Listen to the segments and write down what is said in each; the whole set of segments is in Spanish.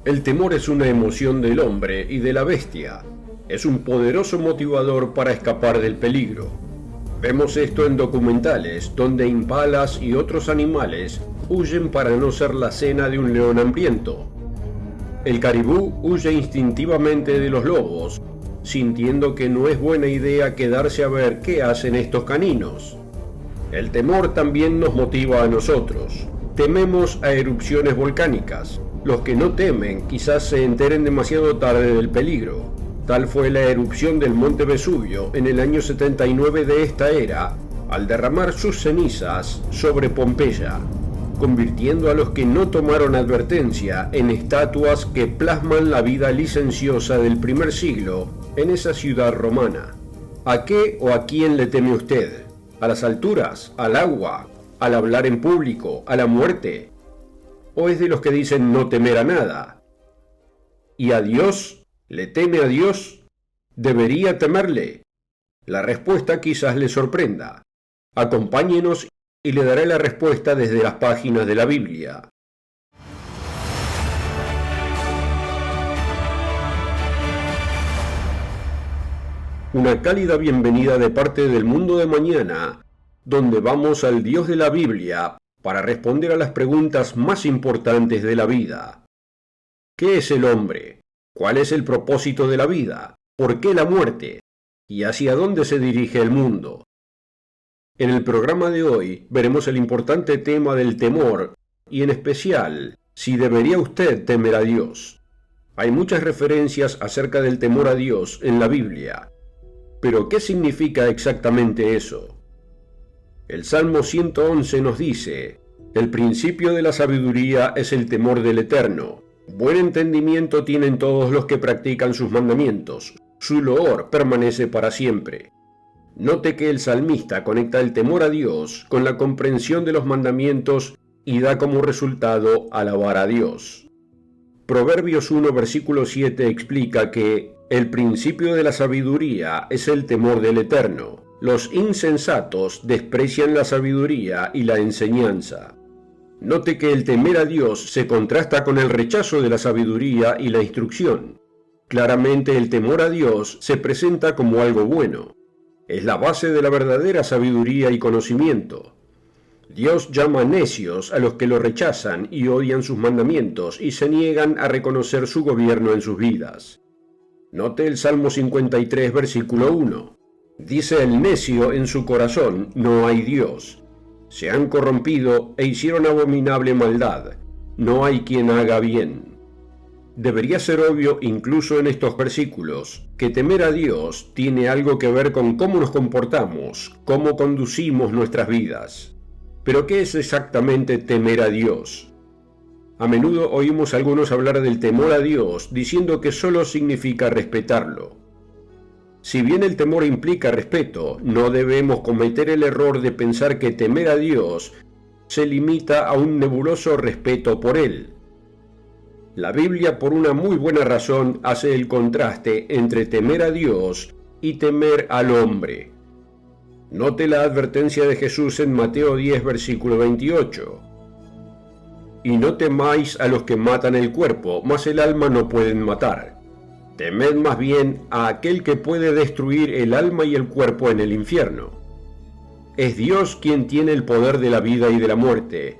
El temor es una emoción del hombre y de la bestia. Es un poderoso motivador para escapar del peligro. Vemos esto en documentales donde impalas y otros animales huyen para no ser la cena de un león hambriento. El caribú huye instintivamente de los lobos, sintiendo que no es buena idea quedarse a ver qué hacen estos caninos. El temor también nos motiva a nosotros. Tememos a erupciones volcánicas. Los que no temen quizás se enteren demasiado tarde del peligro. Tal fue la erupción del monte Vesubio en el año 79 de esta era, al derramar sus cenizas sobre Pompeya, convirtiendo a los que no tomaron advertencia en estatuas que plasman la vida licenciosa del primer siglo en esa ciudad romana. ¿A qué o a quién le teme usted? ¿A las alturas? ¿Al agua? ¿Al hablar en público? ¿A la muerte? ¿O es de los que dicen no temer a nada? ¿Y a Dios? ¿Le teme a Dios? ¿Debería temerle? La respuesta quizás le sorprenda. Acompáñenos y le daré la respuesta desde las páginas de la Biblia. Una cálida bienvenida de parte del Mundo de Mañana, donde vamos al Dios de la Biblia para responder a las preguntas más importantes de la vida. ¿Qué es el hombre? ¿Cuál es el propósito de la vida? ¿Por qué la muerte? ¿Y hacia dónde se dirige el mundo? En el programa de hoy veremos el importante tema del temor y en especial, si debería usted temer a Dios. Hay muchas referencias acerca del temor a Dios en la Biblia. Pero ¿qué significa exactamente eso? El Salmo 111 nos dice: el principio de la sabiduría es el temor del Eterno. Buen entendimiento tienen todos los que practican sus mandamientos. Su loor permanece para siempre. Note que el salmista conecta el temor a Dios con la comprensión de los mandamientos y da como resultado alabar a Dios. Proverbios 1, versículo 7 explica que el principio de la sabiduría es el temor del Eterno. Los insensatos desprecian la sabiduría y la enseñanza. Note que el temer a Dios se contrasta con el rechazo de la sabiduría y la instrucción. Claramente el temor a Dios se presenta como algo bueno. Es la base de la verdadera sabiduría y conocimiento. Dios llama necios a los que lo rechazan y odian sus mandamientos y se niegan a reconocer su gobierno en sus vidas. Note el Salmo 53, versículo 1. Dice el necio en su corazón: no hay Dios. Se han corrompido e hicieron abominable maldad. No hay quien haga bien. Debería ser obvio incluso en estos versículos que temer a Dios tiene algo que ver con cómo nos comportamos, cómo conducimos nuestras vidas. Pero ¿qué es exactamente temer a Dios? A menudo oímos a algunos hablar del temor a Dios diciendo que solo significa respetarlo. Si bien el temor implica respeto, no debemos cometer el error de pensar que temer a Dios se limita a un nebuloso respeto por Él. La Biblia, por una muy buena razón, hace el contraste entre temer a Dios y temer al hombre. Note la advertencia de Jesús en Mateo 10, versículo 28. Y no temáis a los que matan el cuerpo, mas el alma no pueden matar. Temed más bien a aquel que puede destruir el alma y el cuerpo en el infierno. Es Dios quien tiene el poder de la vida y de la muerte.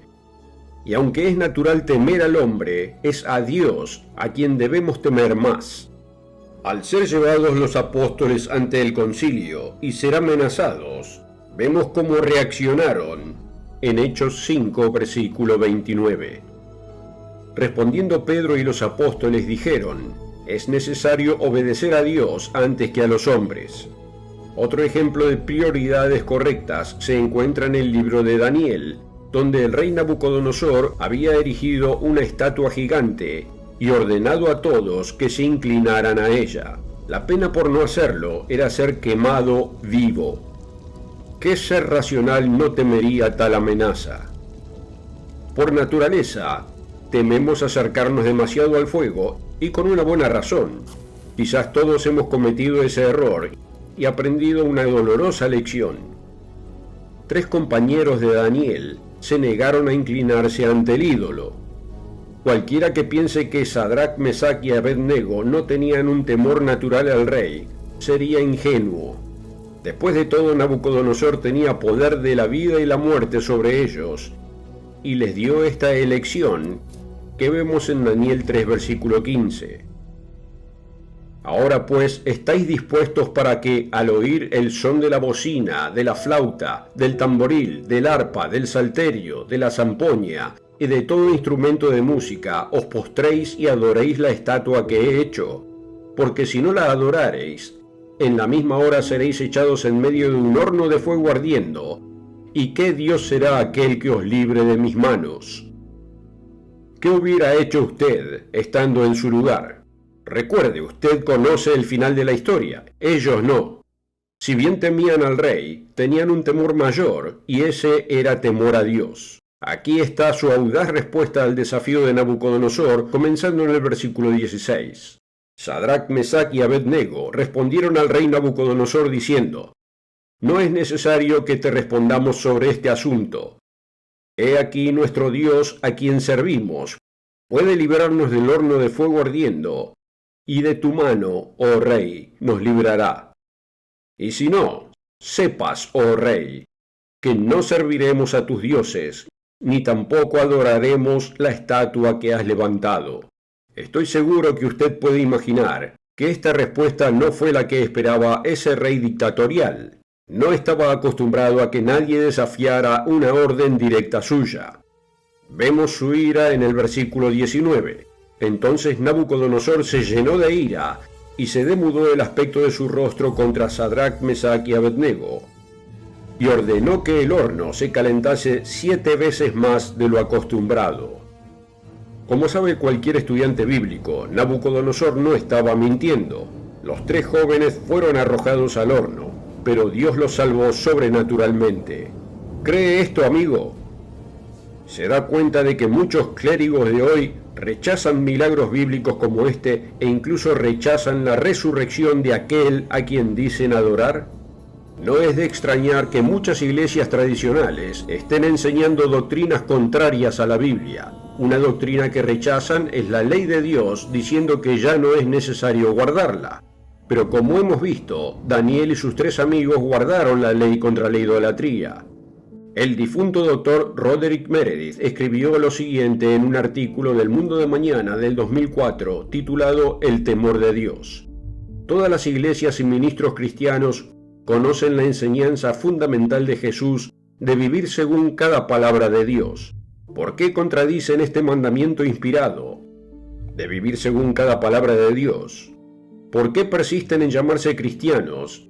Y aunque es natural temer al hombre, es a Dios a quien debemos temer más. Al ser llevados los apóstoles ante el concilio y ser amenazados, vemos cómo reaccionaron en Hechos 5, versículo 29. Respondiendo Pedro y los apóstoles dijeron: es necesario obedecer a Dios antes que a los hombres. Otro ejemplo de prioridades correctas se encuentra en el libro de Daniel, donde el rey Nabucodonosor había erigido una estatua gigante y ordenado a todos que se inclinaran a ella. La pena por no hacerlo era ser quemado vivo. ¿Qué ser racional no temería tal amenaza? Por naturaleza, tememos acercarnos demasiado al fuego y con una buena razón. Quizás todos hemos cometido ese error y aprendido una dolorosa lección. 3 compañeros de Daniel se negaron a inclinarse ante el ídolo. Cualquiera que piense que Sadrac, Mesac y Abed-Nego no tenían un temor natural al rey, sería ingenuo. Después de todo, Nabucodonosor tenía poder de la vida y la muerte sobre ellos, y les dio esta elección que vemos en Daniel 3, versículo 15. Ahora pues, ¿estáis dispuestos para que, al oír el son de la bocina, de la flauta, del tamboril, del arpa, del salterio, de la zampoña y de todo instrumento de música, os postréis y adoréis la estatua que he hecho? Porque si no la adorareis, en la misma hora seréis echados en medio de un horno de fuego ardiendo. ¿Y qué Dios será aquel que os libre de mis manos? ¿Qué hubiera hecho usted estando en su lugar? Recuerde, usted conoce el final de la historia, ellos no. Si bien temían al rey, tenían un temor mayor, y ese era temor a Dios. Aquí está su audaz respuesta al desafío de Nabucodonosor, comenzando en el versículo 16. Sadrac, Mesac y Abed-Nego respondieron al rey Nabucodonosor diciendo: no es necesario que te respondamos sobre este asunto. He aquí nuestro Dios a quien servimos, puede librarnos del horno de fuego ardiendo, y de tu mano, oh rey, nos librará. Y si no, sepas, oh rey, que no serviremos a tus dioses, ni tampoco adoraremos la estatua que has levantado. Estoy seguro que usted puede imaginar que esta respuesta no fue la que esperaba ese rey dictatorial. No estaba acostumbrado a que nadie desafiara una orden directa suya. Vemos su ira en el versículo 19. Entonces Nabucodonosor se llenó de ira y se demudó el aspecto de su rostro contra Sadrac, Mesac y Abed-Nego, y ordenó que el horno se calentase 7 veces más de lo acostumbrado. Como sabe cualquier estudiante bíblico, Nabucodonosor no estaba mintiendo. Los 3 jóvenes fueron arrojados al horno, pero Dios los salvó sobrenaturalmente. ¿Cree esto, amigo? ¿Se da cuenta de que muchos clérigos de hoy rechazan milagros bíblicos como este e incluso rechazan la resurrección de aquel a quien dicen adorar? No es de extrañar que muchas iglesias tradicionales estén enseñando doctrinas contrarias a la Biblia. Una doctrina que rechazan es la ley de Dios, diciendo que ya no es necesario guardarla. Pero como hemos visto, Daniel y sus 3 amigos guardaron la ley contra la idolatría. El difunto doctor Roderick Meredith escribió lo siguiente en un artículo del Mundo de Mañana del 2004 titulado El temor de Dios. Todas las iglesias y ministros cristianos conocen la enseñanza fundamental de Jesús de vivir según cada palabra de Dios. ¿Por qué contradicen este mandamiento inspirado de vivir según cada palabra de Dios? ¿Por qué persisten en llamarse cristianos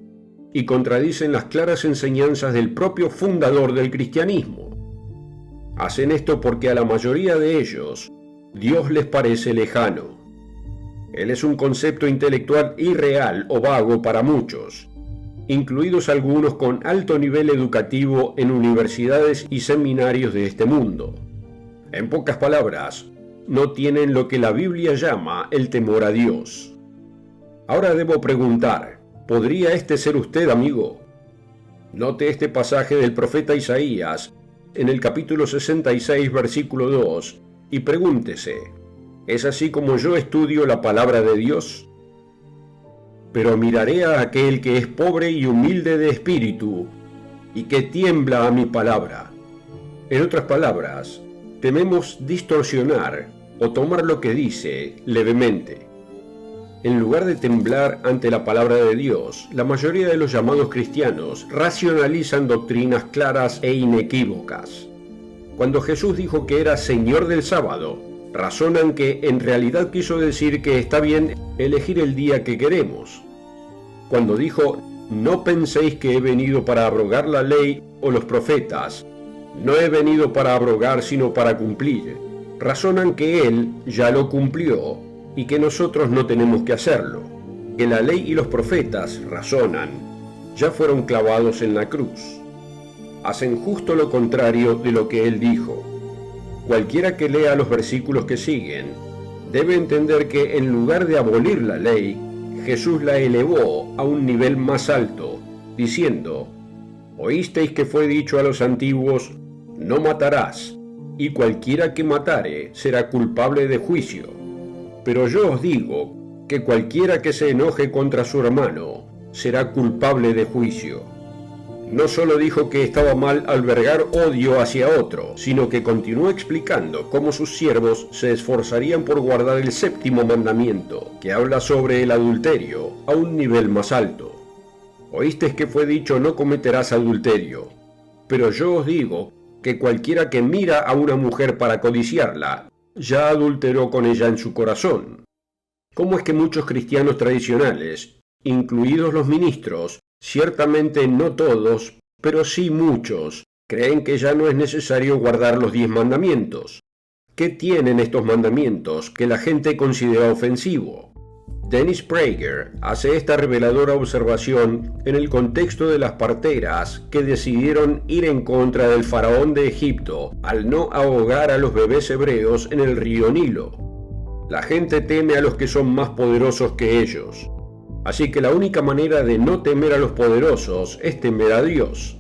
y contradicen las claras enseñanzas del propio fundador del cristianismo? Hacen esto porque a la mayoría de ellos Dios les parece lejano. Él es un concepto intelectual irreal o vago para muchos, incluidos algunos con alto nivel educativo en universidades y seminarios de este mundo. En pocas palabras, no tienen lo que la Biblia llama el temor a Dios. Ahora debo preguntar, ¿podría este ser usted, amigo? Note este pasaje del profeta Isaías en el capítulo 66, versículo 2, y pregúntese, ¿es así como yo estudio la palabra de Dios? Pero miraré a aquel que es pobre y humilde de espíritu, y que tiembla a mi palabra. En otras palabras, tememos distorsionar o tomar lo que dice levemente. En lugar de temblar ante la palabra de Dios, la mayoría de los llamados cristianos racionalizan doctrinas claras e inequívocas. Cuando Jesús dijo que era Señor del sábado, razonan que en realidad quiso decir que está bien elegir el día que queremos. Cuando dijo, no penséis que he venido para abrogar la ley o los profetas, no he venido para abrogar sino para cumplir, razonan que Él ya lo cumplió y que nosotros no tenemos que hacerlo, que la ley y los profetas, razonan, ya fueron clavados en la cruz. Hacen justo lo contrario de lo que Él dijo. Cualquiera que lea los versículos que siguen, debe entender que en lugar de abolir la ley, Jesús la elevó a un nivel más alto, diciendo, oísteis que fue dicho a los antiguos, no matarás, y cualquiera que matare será culpable de juicio. Pero yo os digo que cualquiera que se enoje contra su hermano será culpable de juicio. No solo dijo que estaba mal albergar odio hacia otro, sino que continuó explicando cómo sus siervos se esforzarían por guardar el séptimo mandamiento, que habla sobre el adulterio, a un nivel más alto. Oísteis que fue dicho: no cometerás adulterio. Pero yo os digo que cualquiera que mira a una mujer para codiciarla, ya adulteró con ella en su corazón. ¿Cómo es que muchos cristianos tradicionales, incluidos los ministros, ciertamente no todos, pero sí muchos, creen que ya no es necesario guardar los 10 mandamientos? ¿Qué tienen estos mandamientos que la gente considera ofensivo? Dennis Prager hace esta reveladora observación en el contexto de las parteras que decidieron ir en contra del faraón de Egipto al no ahogar a los bebés hebreos en el río Nilo. La gente teme a los que son más poderosos que ellos. Así que la única manera de no temer a los poderosos es temer a Dios.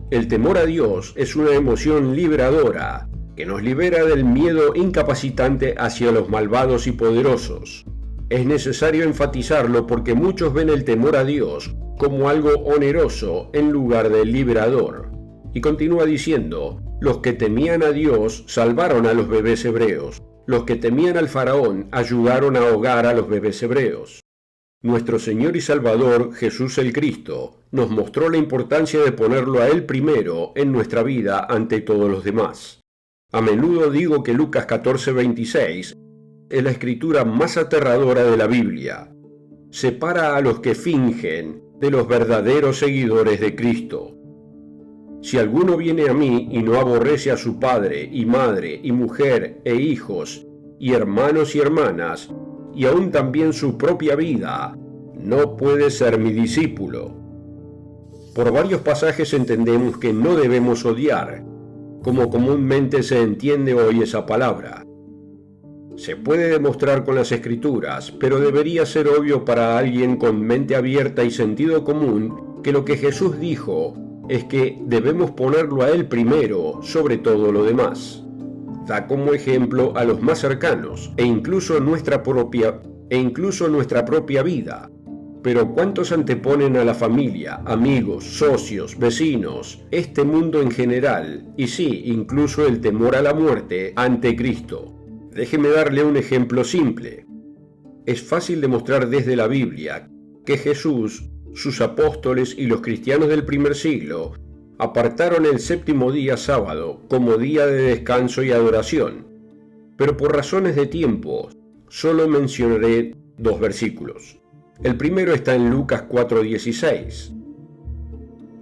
El temor a Dios es una emoción liberadora que nos libera del miedo incapacitante hacia los malvados y poderosos. Es necesario enfatizarlo porque muchos ven el temor a Dios como algo oneroso en lugar de liberador. Y continúa diciendo: los que temían a Dios salvaron a los bebés hebreos. Los que temían al faraón ayudaron a ahogar a los bebés hebreos. Nuestro Señor y Salvador, Jesús el Cristo, nos mostró la importancia de ponerlo a Él primero en nuestra vida ante todos los demás. A menudo digo que Lucas 14:26 es la escritura más aterradora de la Biblia. Separa a los que fingen de los verdaderos seguidores de Cristo. Si alguno viene a mí y no aborrece a su padre y madre y mujer e hijos y hermanos y hermanas, y aún también su propia vida, no puede ser mi discípulo. Por varios pasajes entendemos que no debemos odiar, como comúnmente se entiende hoy esa palabra. Se puede demostrar con las Escrituras, pero debería ser obvio para alguien con mente abierta y sentido común que lo que Jesús dijo es que debemos ponerlo a Él primero sobre todo lo demás. Da como ejemplo a los más cercanos e incluso nuestra propia vida. Pero ¿cuántos anteponen a la familia, amigos, socios, vecinos, este mundo en general, y sí, incluso el temor a la muerte, ante Cristo? Déjeme darle un ejemplo simple. Es fácil demostrar desde la Biblia que Jesús, sus apóstoles y los cristianos del primer siglo apartaron el séptimo día sábado como día de descanso y adoración. Pero por razones de tiempo, solo mencionaré 2 versículos. El primero está en Lucas 4:16.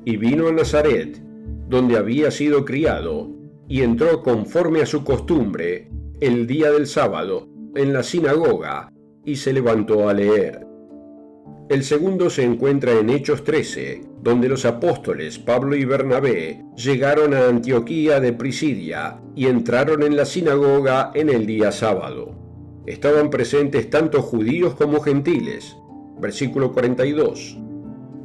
Y vino a Nazaret, donde había sido criado, y entró conforme a su costumbre el día del sábado en la sinagoga, y se levantó a leer. El segundo se encuentra en Hechos 13, donde los apóstoles Pablo y Bernabé llegaron a Antioquía de Pisidia y entraron en la sinagoga en el día sábado. Estaban presentes tanto judíos como gentiles. Versículo 42.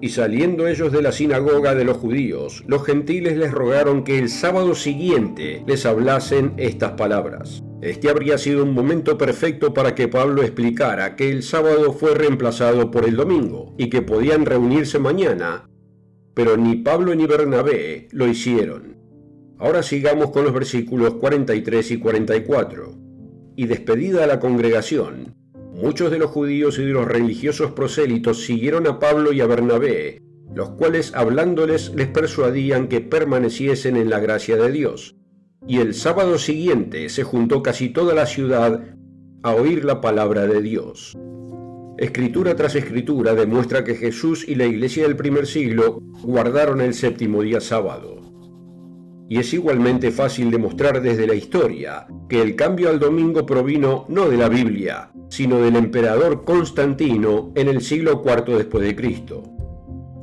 Y saliendo ellos de la sinagoga de los judíos, los gentiles les rogaron que el sábado siguiente les hablasen estas palabras. Este habría sido un momento perfecto para que Pablo explicara que el sábado fue reemplazado por el domingo y que podían reunirse mañana, pero ni Pablo ni Bernabé lo hicieron. Ahora sigamos con los versículos 43 y 44. Y despedida la congregación, muchos de los judíos y de los religiosos prosélitos siguieron a Pablo y a Bernabé, los cuales hablándoles les persuadían que permaneciesen en la gracia de Dios. Y el sábado siguiente se juntó casi toda la ciudad a oír la palabra de Dios. Escritura tras escritura demuestra que Jesús y la iglesia del primer siglo guardaron el séptimo día sábado. Y es igualmente fácil demostrar desde la historia que el cambio al domingo provino no de la Biblia, sino del emperador Constantino en el siglo IV después de Cristo.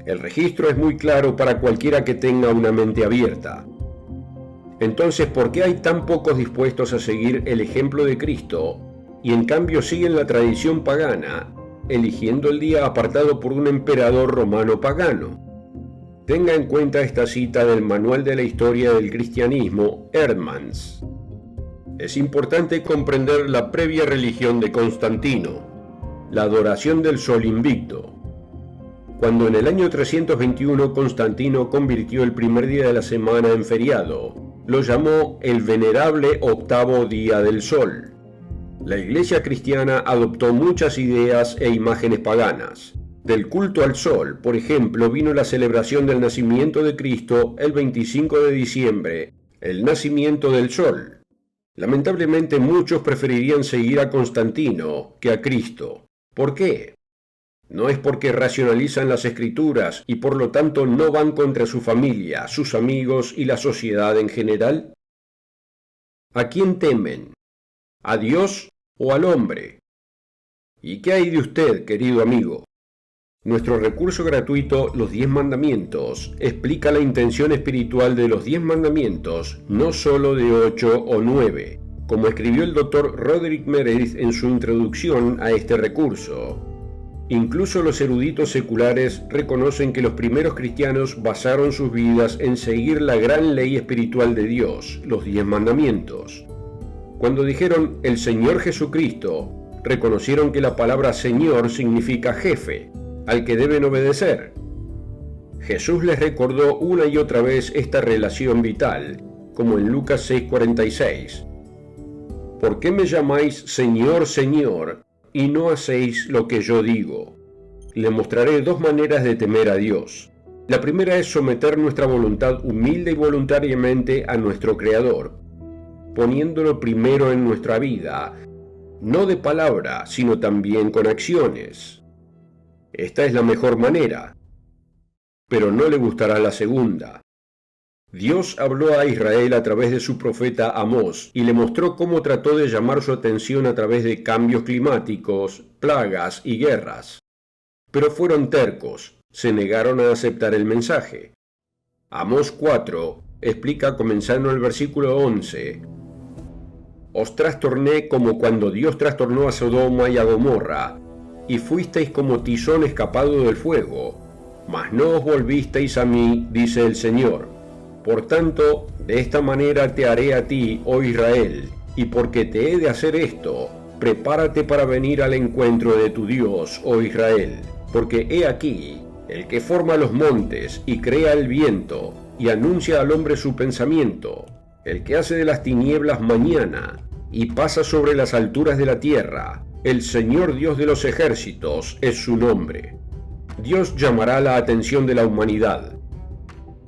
El registro es muy claro para cualquiera que tenga una mente abierta. Entonces, ¿por qué hay tan pocos dispuestos a seguir el ejemplo de Cristo y en cambio siguen la tradición pagana, eligiendo el día apartado por un emperador romano pagano? Tenga en cuenta esta cita del Manual de la Historia del Cristianismo, Eerdmans. Es importante comprender la previa religión de Constantino, la adoración del sol invicto. Cuando en el año 321 Constantino convirtió el primer día de la semana en feriado, lo llamó el venerable octavo día del sol. La Iglesia cristiana adoptó muchas ideas e imágenes paganas. Del culto al sol, por ejemplo, vino la celebración del nacimiento de Cristo el 25 de diciembre, el nacimiento del sol. Lamentablemente muchos preferirían seguir a Constantino que a Cristo. ¿Por qué? ¿No es porque racionalizan las escrituras y por lo tanto no van contra su familia, sus amigos y la sociedad en general? ¿A quién temen? ¿A Dios o al hombre? ¿Y qué hay de usted, querido amigo? Nuestro recurso gratuito, Los 10 Mandamientos, explica la intención espiritual de los 10 mandamientos, no solo de 8 o 9, como escribió el Dr. Roderick Meredith en su introducción a este recurso. Incluso los eruditos seculares reconocen que los primeros cristianos basaron sus vidas en seguir la gran ley espiritual de Dios, los 10 mandamientos. Cuando dijeron el Señor Jesucristo, reconocieron que la palabra Señor significa jefe, al que deben obedecer. Jesús les recordó una y otra vez esta relación vital, como en Lucas 6:46. ¿Por qué me llamáis Señor, Señor, y no hacéis lo que yo digo? Le mostraré dos maneras de temer a Dios. La primera es someter nuestra voluntad humilde y voluntariamente a nuestro Creador, poniéndolo primero en nuestra vida, no de palabra, sino también con acciones. Esta es la mejor manera, pero no le gustará la segunda. Dios habló a Israel a través de su profeta Amós y le mostró cómo trató de llamar su atención a través de cambios climáticos, plagas y guerras. Pero fueron tercos, se negaron a aceptar el mensaje. Amós 4 explica comenzando el versículo 11: Os trastorné como cuando Dios trastornó a Sodoma y a Gomorra, y fuisteis como tizón escapado del fuego, mas no os volvisteis a mí, dice el Señor. Por tanto, de esta manera te haré a ti, oh Israel, y porque te he de hacer esto, prepárate para venir al encuentro de tu Dios, oh Israel, porque he aquí, el que forma los montes y crea el viento, y anuncia al hombre su pensamiento, el que hace de las tinieblas mañana, y pasa sobre las alturas de la tierra, el Señor Dios de los ejércitos es su nombre. Dios llamará la atención de la humanidad.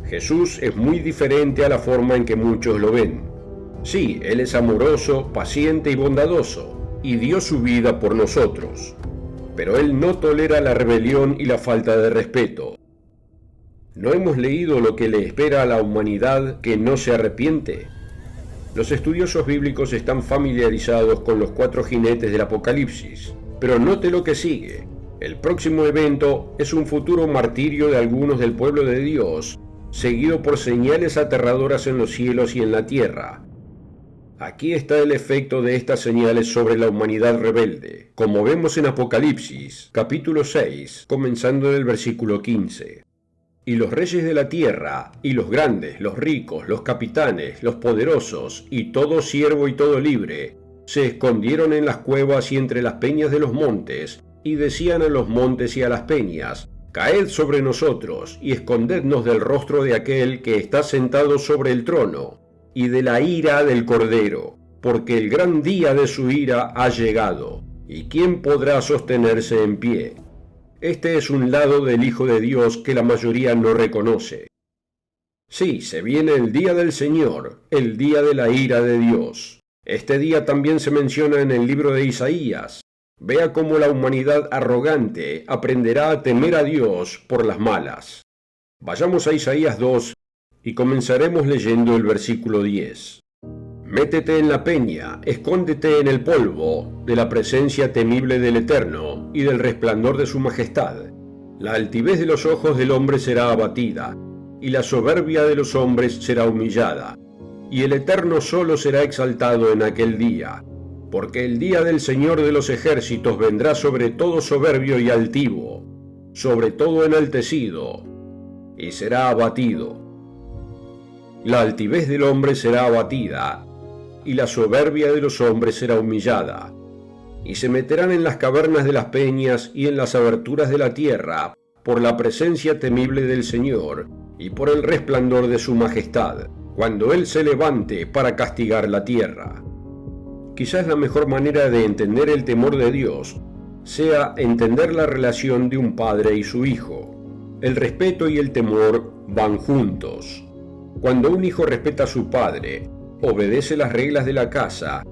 Jesús es muy diferente a la forma en que muchos lo ven. Sí, Él es amoroso, paciente y bondadoso, y dio su vida por nosotros. Pero Él no tolera la rebelión y la falta de respeto. ¿No hemos leído lo que le espera a la humanidad que no se arrepiente? Los estudiosos bíblicos están familiarizados con los 4 jinetes del Apocalipsis, pero note lo que sigue. El próximo evento es un futuro martirio de algunos del pueblo de Dios, seguido por señales aterradoras en los cielos y en la tierra. Aquí está el efecto de estas señales sobre la humanidad rebelde, como vemos en Apocalipsis, capítulo 6, comenzando en el versículo 15. Y los reyes de la tierra, y los grandes, los ricos, los capitanes, los poderosos, y todo siervo y todo libre, se escondieron en las cuevas y entre las peñas de los montes, y decían a los montes y a las peñas: Caed sobre nosotros, y escondednos del rostro de aquel que está sentado sobre el trono, y de la ira del Cordero, porque el gran día de su ira ha llegado, y ¿quién podrá sostenerse en pie? Este es un lado del Hijo de Dios que la mayoría no reconoce. Sí, se viene el día del Señor, el día de la ira de Dios. Este día también se menciona en el libro de Isaías. Vea cómo la humanidad arrogante aprenderá a temer a Dios por las malas. Vayamos a Isaías 2 y comenzaremos leyendo el versículo 10. Métete en la peña, escóndete en el polvo, de la presencia temible del Eterno y del resplandor de su majestad. La altivez de los ojos del hombre será abatida, y la soberbia de los hombres será humillada, y el Eterno solo será exaltado en aquel día, porque el día del Señor de los ejércitos vendrá sobre todo soberbio y altivo, sobre todo enaltecido, y será abatido. La altivez del hombre será abatida, y la soberbia de los hombres será humillada. Y se meterán en las cavernas de las peñas y en las aberturas de la tierra, por la presencia temible del Señor y por el resplandor de su majestad, cuando Él se levante para castigar la tierra. Quizás la mejor manera de entender el temor de Dios sea entender la relación de un padre y su hijo. El respeto y el temor van juntos. Cuando un hijo respeta a su padre, obedece las reglas de la casa,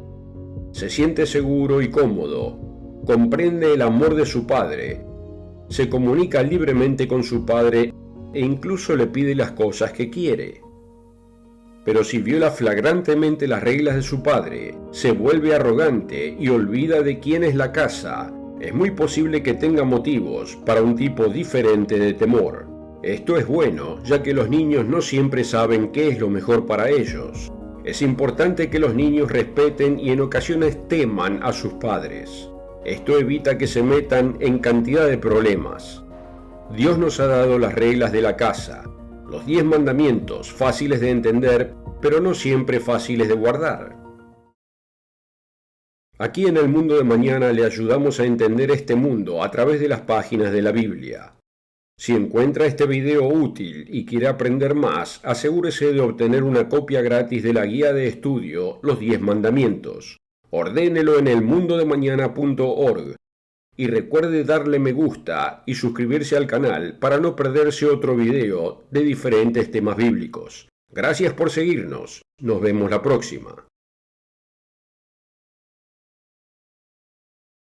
se siente seguro y cómodo, comprende el amor de su padre, se comunica libremente con su padre e incluso le pide las cosas que quiere. Pero si viola flagrantemente las reglas de su padre, se vuelve arrogante y olvida de quién es la casa, es muy posible que tenga motivos para un tipo diferente de temor. Esto es bueno, ya que los niños no siempre saben qué es lo mejor para ellos. Es importante que los niños respeten y en ocasiones teman a sus padres. Esto evita que se metan en cantidad de problemas. Dios nos ha dado las reglas de la casa, los 10 mandamientos, fáciles de entender, pero no siempre fáciles de guardar. Aquí en el Mundo de Mañana le ayudamos a entender este mundo a través de las páginas de la Biblia. Si encuentra este video útil y quiere aprender más, asegúrese de obtener una copia gratis de la guía de estudio Los 10 Mandamientos. Ordénelo en elmundodemañana.org y recuerde darle me gusta y suscribirse al canal para no perderse otro video de diferentes temas bíblicos. Gracias por seguirnos. Nos vemos la próxima.